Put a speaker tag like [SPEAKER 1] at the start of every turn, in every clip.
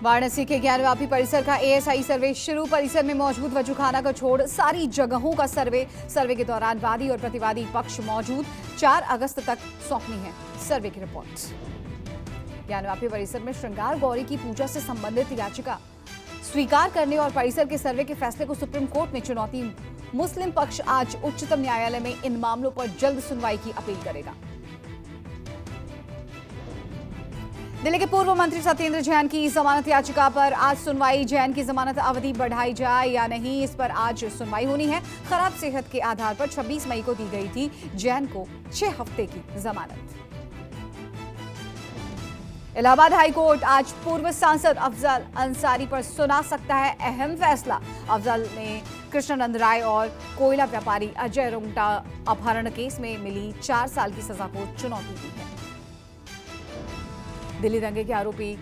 [SPEAKER 1] वाराणसी के ज्ञानव्यापी परिसर का एएसआई सर्वे शुरू। परिसर में मौजूद वजूखाना को छोड़ सारी जगहों का सर्वे के दौरान वादी और प्रतिवादी पक्ष मौजूद। 4 अगस्त तक सौंपनी है सर्वे की रिपोर्ट। ज्ञानव्यापी परिसर में श्रृंगार गौरी की पूजा से संबंधित याचिका स्वीकार करने और परिसर के सर्वे के फैसले को सुप्रीम कोर्ट में चुनौती। मुस्लिम पक्ष आज उच्चतम न्यायालय में इन मामलों पर जल्द सुनवाई की अपील करेगा। दिल्ली के पूर्व मंत्री सत्येंद्र जैन की जमानत याचिका पर आज सुनवाई। जैन की जमानत अवधि बढ़ाई जाए या नहीं, इस पर आज सुनवाई होनी है। खराब सेहत के आधार पर 26 मई को दी गई थी जैन को 6 हफ्ते की जमानत। इलाहाबाद हाईकोर्ट आज पूर्व सांसद अफजल अंसारी पर सुना सकता है अहम फैसला। अफजल ने कृष्णानंद राय और कोयला व्यापारी अजय रुंगटा अपहरण केस में मिली 4 साल की सजा को चुनौती दी है। दिल्ली दंगे के आरोपी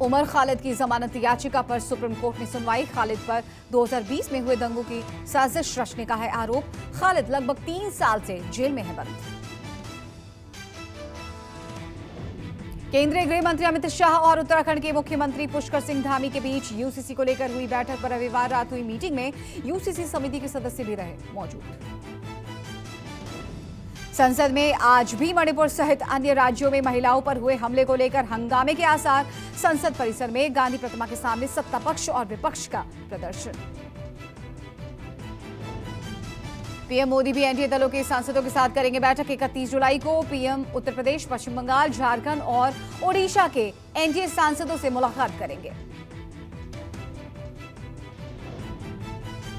[SPEAKER 1] उमर खालिद की जमानत याचिका पर सुप्रीम कोर्ट में सुनवाई। खालिद पर 2020 में हुए दंगों की साजिश रचने का है आरोप। खालिद लगभग 3 साल से जेल में है बंद। केंद्रीय गृह मंत्री अमित शाह और उत्तराखंड के मुख्यमंत्री पुष्कर सिंह धामी के बीच यूसीसी को लेकर हुई बैठक पर रविवार रात हुई मीटिंग में यूसीसी समिति के सदस्य भी रहे मौजूद। संसद में आज भी मणिपुर सहित अन्य राज्यों में महिलाओं पर हुए हमले को लेकर हंगामे के आसार। संसद परिसर में गांधी प्रतिमा के सामने सत्ता पक्ष और विपक्ष का प्रदर्शन। पीएम मोदी भी एनडीए दलों के सांसदों के साथ करेंगे बैठक। 31 जुलाई को पीएम उत्तर प्रदेश, पश्चिम बंगाल, झारखंड और ओडिशा के एनडीए सांसदों से मुलाकात करेंगे।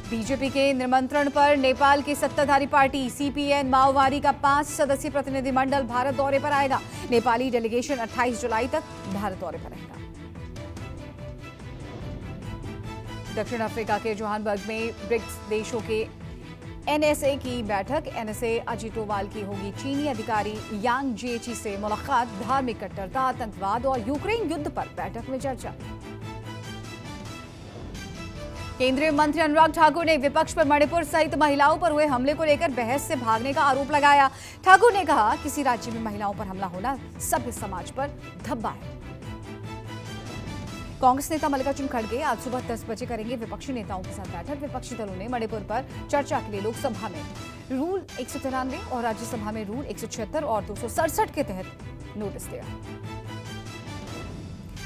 [SPEAKER 1] बीजेपी के निमंत्रण पर नेपाल की सत्ताधारी पार्टी सीपीएन माओवादी का 5 सदस्यीय प्रतिनिधिमंडल भारत दौरे पर आएगा। नेपाली डेलीगेशन 28 जुलाई तक भारत दौरे पर रहेगा। दक्षिण अफ्रीका के जोहान्सबर्ग में ब्रिक्स देशों के एनएसए की बैठक। एनएसए अजीत डोभाल की होगी चीनी अधिकारी यांग जेची से मुलाकात। धार्मिक कट्टरता, आतंकवाद और यूक्रेन युद्ध पर बैठक में चर्चा। केंद्रीय मंत्री अनुराग ठाकुर ने विपक्ष पर मणिपुर सहित महिलाओं पर हुए हमले को लेकर बहस से भागने का आरोप लगाया। ठाकुर ने कहा, किसी राज्य में महिलाओं पर हमला होना सभ्य समाज पर धब्बा है। कांग्रेस नेता मल्लिकार्जुन खड़गे आज सुबह 10 बजे करेंगे विपक्षी नेताओं के साथ बैठक। विपक्षी दलों ने मणिपुर पर चर्चा के लिए लोकसभा में रूल 193 और राज्यसभा में रूल 176 और 267 के तहत नोटिस दिया।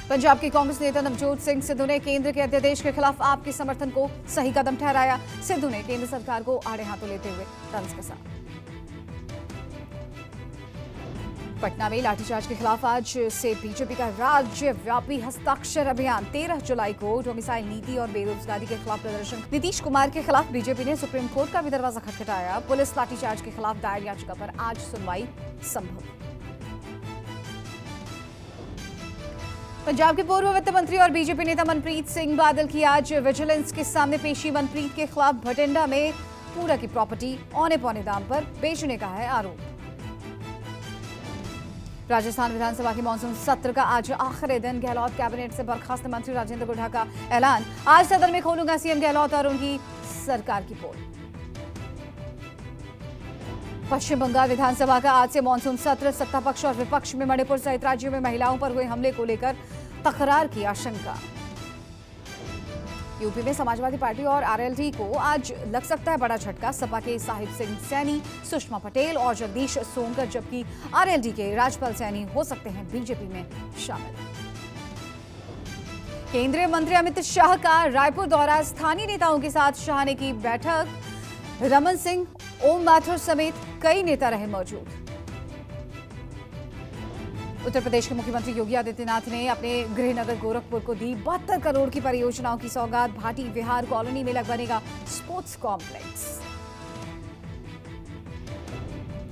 [SPEAKER 1] पंजाब के कांग्रेस नेता नवजोत सिंह सिद्धू ने केंद्र के अध्यादेश के खिलाफ आपके समर्थन को सही कदम ठहराया। सिद्धू ने केंद्र सरकार को आड़े हाथों लेते हुए तंज कसा। पटना में लाठीचार्ज के खिलाफ आज से बीजेपी का राज्यव्यापी हस्ताक्षर अभियान। 13 जुलाई को डोमिसाइल नीति और बेरोजगारी के खिलाफ प्रदर्शन। नीतीश कुमार के खिलाफ बीजेपी ने सुप्रीम कोर्ट का भी दरवाजा खटखटाया। पुलिस लाठीचार्ज के खिलाफ दायर याचिका पर आज सुनवाई संभव। पंजाब के पूर्व वित्त मंत्री और बीजेपी नेता मनप्रीत सिंह बादल की आज विजिलेंस के सामने पेशी। मनप्रीत के खिलाफ भटिंडा में पूरा की प्रॉपर्टी औने पौने दाम पर बेचने का है आरोप। राजस्थान विधानसभा के मानसून सत्र का आज आखिरी दिन। गहलोत कैबिनेट से बर्खास्त मंत्री राजेंद्र गुढ़ा का ऐलान। आज सदन में खोलूंगा सीएम गहलोत और उनकी सरकार की पोल। पश्चिम बंगाल विधानसभा का आज से मानसून सत्र। सत्ता पक्ष और विपक्ष में मणिपुर सहित राज्यों में महिलाओं पर हुए हमले को लेकर तकरार की आशंका। यूपी में समाजवादी पार्टी और आरएलडी को आज लग सकता है बड़ा झटका। सपा के साहिब सिंह सैनी, सुषमा पटेल और जगदीश सोनकर, जबकि आरएलडी के राजपाल सैनी हो सकते हैं बीजेपी में शामिल। केंद्रीय मंत्री अमित शाह का रायपुर दौरा। स्थानीय नेताओं के साथ शाह ने की बैठक। रमन सिंह, ओम माथुर समेत कई नेता रहे मौजूद। उत्तर प्रदेश के मुख्यमंत्री योगी आदित्यनाथ ने अपने गृह नगर गोरखपुर को दी 72 करोड़ की परियोजनाओं की सौगात। भाटी विहार कॉलोनी में बनेगा स्पोर्ट्स कॉम्प्लेक्स।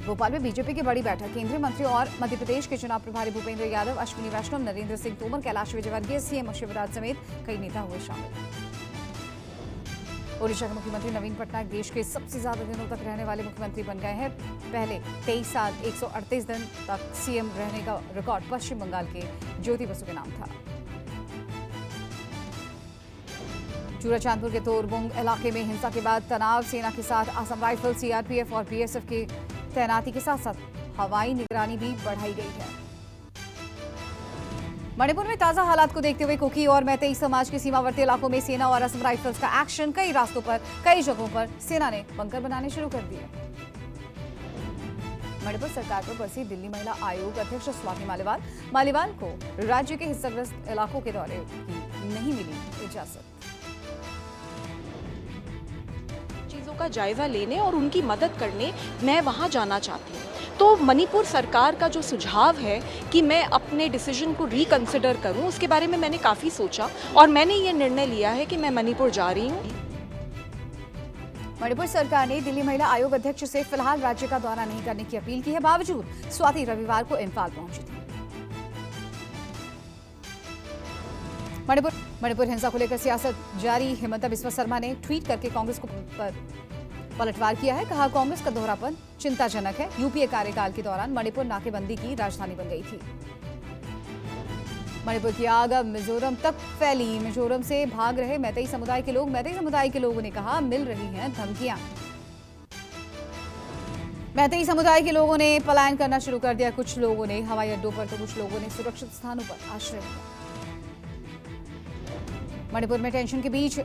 [SPEAKER 1] भोपाल में बीजेपी की बड़ी बैठक। केंद्रीय मंत्री और मध्य प्रदेश के चुनाव प्रभारी भूपेंद्र यादव, अश्विनी वैष्णव, नरेंद्र सिंह तोमर, कैलाश विजयवर्गीय, सीएम शिवराज समेत कई नेता हुए शामिल। ओडिशा के मुख्यमंत्री नवीन पटनायक देश के सबसे ज्यादा दिनों तक रहने वाले मुख्यमंत्री बन गए हैं। पहले 23 साल 138 दिन तक सीएम रहने का रिकॉर्ड पश्चिम बंगाल के ज्योति बसु के नाम था। चूराचांदपुर के तोरबुंग इलाके में हिंसा के बाद तनाव। सेना के साथ असम राइफल, सीआरपीएफ और बीएसएफ की तैनाती के साथ साथ हवाई निगरानी भी बढ़ाई गई है। मणिपुर में ताजा हालात को देखते हुए कुकी और मैतेई समाज के सीमावर्ती इलाकों में सेना और असम राइफल्स का एक्शन। कई रास्तों पर कई जगहों पर सेना ने बंकर बनाने शुरू कर दिए। मणिपुर सरकार पर बरसी दिल्ली महिला आयोग अध्यक्ष स्वाति मालीवाल को राज्य के हिंसाग्रस्त इलाकों के दौरे की नहीं मिली इजाजत।
[SPEAKER 2] चीजों का जायजा लेने और उनकी मदद करने मैं वहां जाना चाहती हूँ। तो मणिपुर सरकार का जो सुझाव है कि मैं अपने डिसीजन को रिकंसिडर करूं, उसके बारे में मैंने काफ़ी सोचा और मैंने ये निर्णय लिया है कि मैं मणिपुर जा रही हूं।
[SPEAKER 1] मणिपुर सरकार ने दिल्ली महिला आयोग अध्यक्ष से फिलहाल राज्य का दौरा नहीं करने की अपील की है। बावजूद स्वाति रविवार को इम्फाल पहुंची थी। मणिपुर हिंसा को लेकर सियासत जारी। हिमंता बिस्वा शर्मा ने ट्वीट करके कांग्रेस को पलटवार किया है। कहा, कांग्रेस का दोहरापन चिंताजनक है। यूपीए कार्यकाल के दौरान मणिपुर नाकेबंदी की राजधानी बन गई थी। मणिपुर की आग अब मिजोरम तक फैली। मिजोरम से भाग रहे मैतेई समुदाय के लोगों ने कहा, मिल रही हैं धमकियां। मैतेई समुदाय के लोगों ने पलायन करना शुरू कर दिया। कुछ लोगों ने हवाई अड्डों पर तो कुछ लोगों ने सुरक्षित स्थानों पर आश्रय लिया। मणिपुर में टेंशन के बीच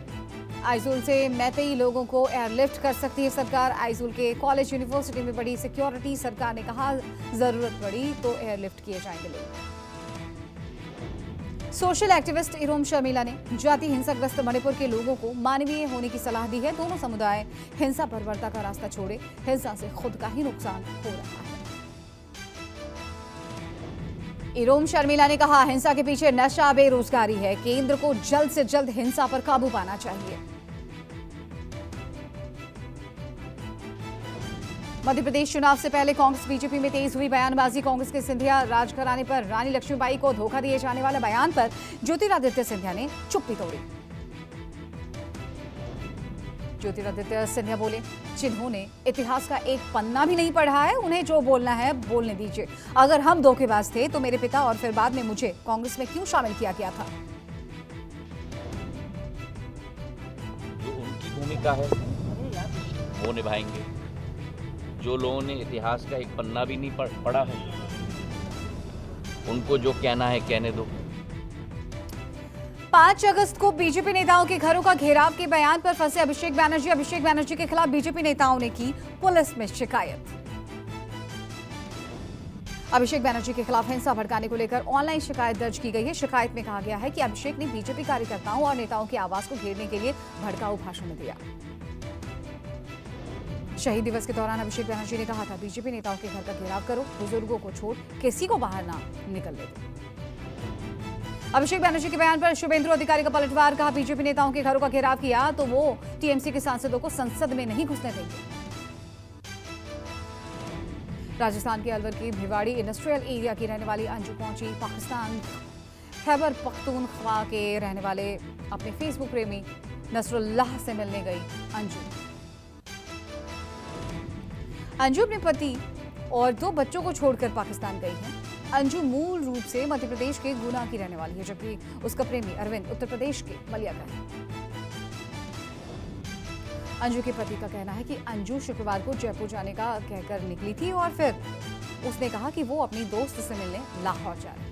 [SPEAKER 1] आइजोल से मैतेई लोगों को एयरलिफ्ट कर सकती है सरकार। आइजोल के कॉलेज यूनिवर्सिटी में बड़ी सिक्योरिटी। सरकार ने कहा, जरूरत पड़ी तो एयरलिफ्ट किए जाएंगे लोग। सोशल एक्टिविस्ट इरोम शर्मिला ने जाति हिंसाग्रस्त मणिपुर के लोगों को मानवीय होने की सलाह दी है। दोनों समुदाय हिंसा बर्बरता का रास्ता छोड़े। हिंसा से खुद का ही नुकसान हो रहा है। इरोम शर्मिला ने कहा, हिंसा के पीछे नशा बेरोजगारी है। केंद्र को जल्द से जल्द हिंसा पर काबू पाना चाहिए। मध्य प्रदेश चुनाव से पहले कांग्रेस बीजेपी में तेज हुई बयानबाजी। कांग्रेस के सिंधिया राजघराने पर रानी लक्ष्मीबाई को धोखा दिए जाने वाले बयान पर ज्योतिरादित्य सिंधिया ने चुप्पी तोड़ी। ज्योतिरादित्य सिंधिया बोले, जिन्होंने इतिहास का एक पन्ना भी नहीं पढ़ा है, उन्हें जो बोलना है बोलने दीजिए। अगर हम धोखेबाज थे तो मेरे पिता और फिर बाद में मुझे कांग्रेस में क्यों शामिल किया गया था?
[SPEAKER 3] जो उनकी भूमिका है वो निभाएंगे। जो लोगों ने इतिहास का एक पन्ना भी नहीं पढ़ा है, उनको जो कहना है कहने दो।
[SPEAKER 1] 5 अगस्त को बीजेपी नेताओं के घरों का घेराव के बयान पर फंसे अभिषेक बैनर्जी के खिलाफ बीजेपी नेताओं ने की पुलिस में शिकायत। अभिषेक बैनर्जी के खिलाफ हिंसा भड़काने को लेकर ऑनलाइन शिकायत दर्ज की गई है। शिकायत में कहा गया है कि अभिषेक ने बीजेपी कार्यकर्ताओं और नेताओं के आवास को घेरने के लिए भड़काऊ भाषण दिया। शहीद दिवस के दौरान अभिषेक बैनर्जी ने कहा था, बीजेपी नेताओं के घर का घेराव करो, बुजुर्गों को छोड़ किसी को बाहर ना निकलने दो। अभिषेक बैनर्जी के बयान पर शुभेंदु अधिकारी का पलटवार। कहा, बीजेपी नेताओं के घरों का घेराव किया तो वो टीएमसी के सांसदों को संसद में नहीं घुसने देंगे। राजस्थान के अलवर की भिवाड़ी इंडस्ट्रियल एरिया की रहने वाली अंजू पहुंची पाकिस्तान। खैबर पख्तूनख्वा के रहने वाले अपने फेसबुक प्रेमी नसरुल्लाह से मिलने गई अंजू अपने पति और 2 बच्चों को छोड़कर पाकिस्तान गई है। अंजू मूल रूप से मध्य प्रदेश के गुना की रहने वाली है, जबकि उसका प्रेमी अरविंद उत्तर प्रदेश के बलिया का है। अंजू के पति का कहना है कि अंजू शुक्रवार को जयपुर जाने का कहकर निकली थी और फिर उसने कहा कि वो अपनी दोस्त से मिलने लाहौर जा रही है।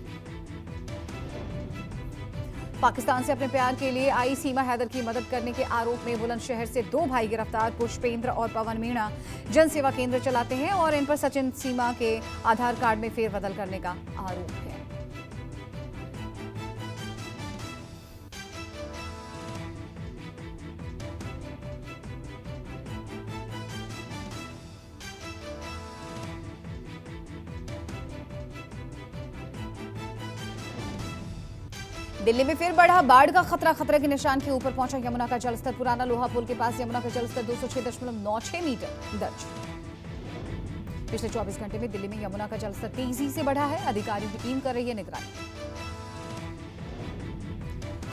[SPEAKER 1] पाकिस्तान से अपने प्यार के लिए आई सीमा हैदर की मदद करने के आरोप में बुलंदशहर से 2 भाई गिरफ्तार। पुष्पेंद्र और पवन मीणा जन सेवा केंद्र चलाते हैं और इन पर सचिन सीमा के आधार कार्ड में फेरबदल करने का आरोप है। दिल्ली में फिर बढ़ा बाढ़ का खतरा। खतरे के निशान के ऊपर पहुंचा यमुना का जलस्तर। पुराना लोहा पुल के पास यमुना का जलस्तर 206.96 मीटर दर्ज। पिछले 24 घंटे में दिल्ली में यमुना का जलस्तर तेजी से बढ़ा है। अधिकारियों की टीम कर रही है निगरानी।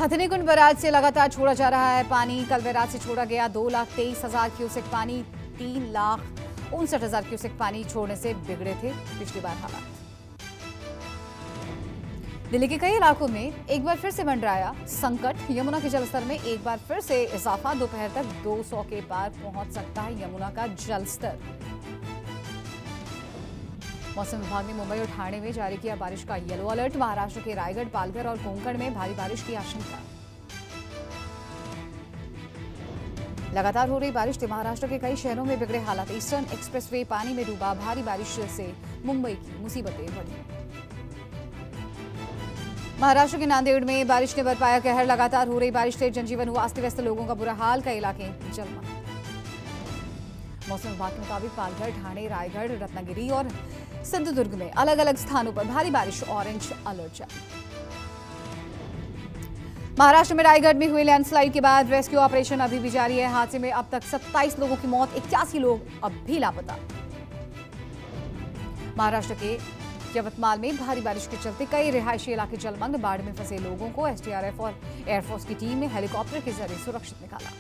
[SPEAKER 1] हथनीकुंड बैराज से लगातार छोड़ा जा रहा है पानी। कल बैराज से छोड़ा गया 2,23,000 क्यूसेक पानी। 3,59,000 क्यूसेक पानी छोड़ने से बिगड़े थे पिछली बार हालात। दिल्ली के कई इलाकों में एक बार फिर से मंडराया संकट। यमुना के जलस्तर में एक बार फिर से इजाफा। दोपहर तक 200 के पार पहुंच सकता है यमुना का जलस्तर। मौसम विभाग ने मुंबई और ठाणे में जारी किया बारिश का येलो अलर्ट। महाराष्ट्र के रायगढ़, पालघर और कोंकण में भारी बारिश की आशंका। लगातार हो रही बारिश से महाराष्ट्र के कई शहरों में बिगड़े हालात। ईस्टर्न एक्सप्रेसवे पानी में डूबा। भारी बारिश से मुंबई की मुसीबतें बढ़ी। महाराष्ट्र के नांदेड़ में बारिश ने बरपाया कहर। लगातार हो रही बारिश से जनजीवन हुआ अस्त व्यस्त, लोगों का बुरा हाल, कई इलाके जलमग्न। मौसम विभाग के मुताबिक पालघर, ठाणे, रायगढ़, रत्नागिरी और सिंधुदुर्ग में अलग अलग स्थानों पर भारी बारिश, ऑरेंज अलर्ट जारी। महाराष्ट्र में रायगढ़ में हुई लैंडस्लाइड के बाद रेस्क्यू ऑपरेशन अभी भी जारी है। हादसे में अब तक 27 लोगों की मौत, 81 लोग अब भी लापता। महाराष्ट्र के यवतमाल में भारी बारिश के चलते कई रिहायशी इलाके जलमग्न। बाढ़ में फंसे लोगों को एसडीआरएफ और एयरफोर्स की टीम ने हेलीकॉप्टर के जरिए सुरक्षित निकाला।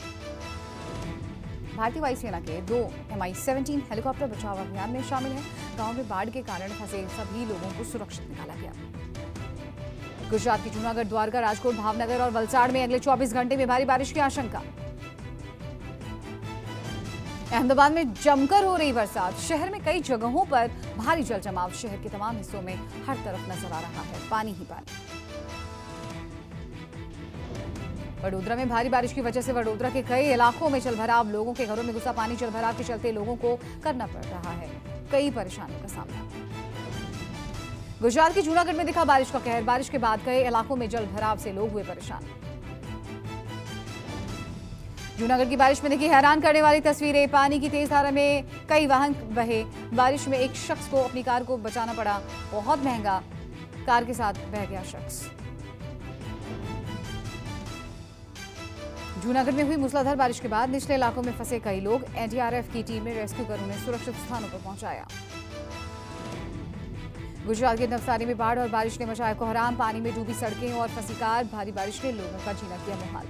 [SPEAKER 1] भारतीय वायुसेना के 2 Mi-17 हेलीकॉप्टर बचाव अभियान में शामिल हैं। गांव में बाढ़ के कारण फंसे सभी लोगों को सुरक्षित निकाला गया। गुजरात की जूनागढ़, द्वारका, राजकोट, भावनगर और वलसाड़ में अगले 24 घंटे में भारी बारिश की आशंका। अहमदाबाद में जमकर हो रही बरसात। शहर में कई जगहों पर भारी जल जमाव। शहर के तमाम हिस्सों में हर तरफ नजर आ रहा है पानी ही पानी। वडोदरा में भारी बारिश की वजह से वडोदरा के कई इलाकों में जलभराव। लोगों के घरों में घुसा पानी। जलभराव के चलते लोगों को करना पड़ रहा है कई परेशानियों का सामना। गुजरात के जूनागढ़ में दिखा बारिश का कहर। बारिश के बाद कई इलाकों में जलभराव से लोग हुए परेशान। जूनागढ़ की बारिश में देखी हैरान करने वाली तस्वीरें। पानी की तेज धारा में कई वाहन बहे। बारिश में एक शख्स को अपनी कार को बचाना पड़ा। बहुत महंगा, कार के साथ बह गया शख्स। जूनागढ़ में हुई मूसलाधार बारिश के बाद निचले इलाकों में फंसे कई लोग, एनडीआरएफ की टीम ने रेस्क्यू कर उन्हें सुरक्षित स्थानों पर पहुंचाया। गुजरात के नवसारी में बाढ़ और बारिश ने मचाया कोहराम। पानी में डूबी सड़कें और फंसी कार। भारी बारिश ने लोगों का जीना किया मुहाल।